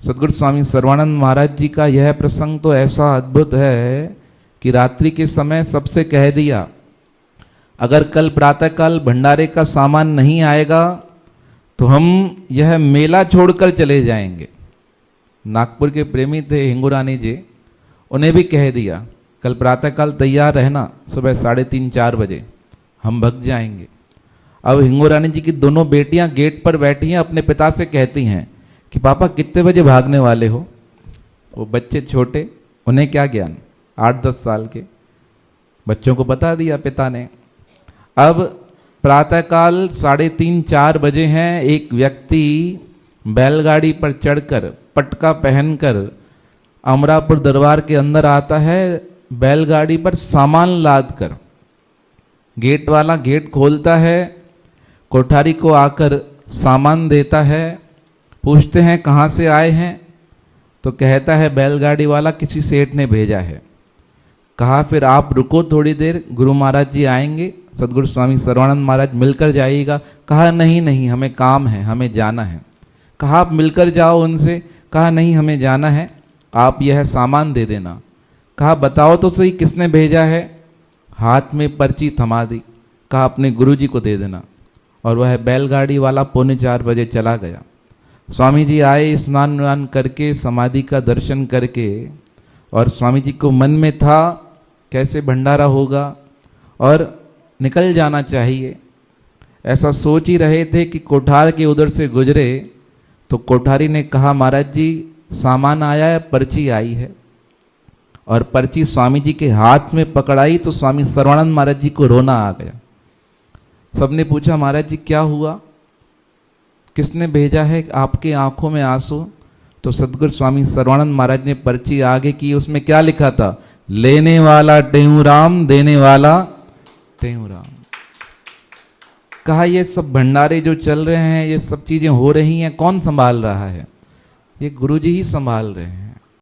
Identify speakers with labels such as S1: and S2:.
S1: सद्गुरु स्वामी सर्वानंद महाराज जी का यह प्रसंग तो ऐसा अद्भुत है कि रात्रि के समय सबसे कह दिया, अगर कल प्रातःकाल भंडारे का सामान नहीं आएगा तो हम यह मेला छोड़कर चले जाएंगे। नागपुर के प्रेमी थे हिंगुरानी जी, उन्हें भी कह दिया कल प्रातःकाल तैयार रहना, सुबह 3:30-4 बजे हम भग जाएंगे। अब हिंगुरानी जी की दोनों बेटियां गेट पर बैठी हैं, अपने पिता से कहती हैं कि पापा कितने बजे भागने वाले हो। वो बच्चे छोटे, उन्हें क्या ज्ञान, 8-10 साल के बच्चों को बता दिया पिता ने। अब प्रातःकाल 3:30-4 बजे हैं, एक व्यक्ति बैलगाड़ी पर चढ़कर पटका पहनकर अमरापुर दरबार के अंदर आता है, बैलगाड़ी पर सामान लाद कर। गेट वाला गेट खोलता है, कोठारी को आकर सामान देता है। पूछते हैं कहाँ से आए हैं, तो कहता है बैलगाड़ी वाला किसी सेठ ने भेजा है। कहा फिर आप रुको थोड़ी देर, गुरु महाराज जी आएंगे, सद्गुरु स्वामी सर्वानंद महाराज मिलकर जाइएगा। कहा नहीं नहीं हमें काम है, हमें जाना है। कहा आप मिलकर जाओ उनसे। कहा नहीं हमें जाना है, आप यह सामान दे देना। कहा बताओ तो सही किसने भेजा है। हाथ में पर्ची थमा दी, कहा अपने गुरुजी को दे देना। और वह बैलगाड़ी वाला 3:45 बजे चला गया। स्वामी जी आए स्नान वान करके, समाधि का दर्शन करके, और स्वामी जी को मन में था कैसे भंडारा होगा और निकल जाना चाहिए। ऐसा सोच ही रहे थे कि कोठार के उधर से गुजरे तो कोठारी ने कहा महाराज जी सामान आया है, पर्ची आई है। और पर्ची स्वामी जी के हाथ में पकड़ाई तो स्वामी सर्वानंद महाराज जी को रोना आ गया। सबने पूछा महाराज जी क्या हुआ, किसने भेजा है, आपके आंखों में आंसू। तो सद्गुरु स्वामी सर्वानंद महाराज ने पर्ची आगे की, उसमें क्या लिखा था, लेने वाला टेऊ राम, देने वाला टेऊ राम। कहा ये सब भंडारे जो चल रहे हैं, ये सब चीजें हो रही हैं, कौन संभाल रहा है, ये गुरुजी ही संभाल रहे हैं।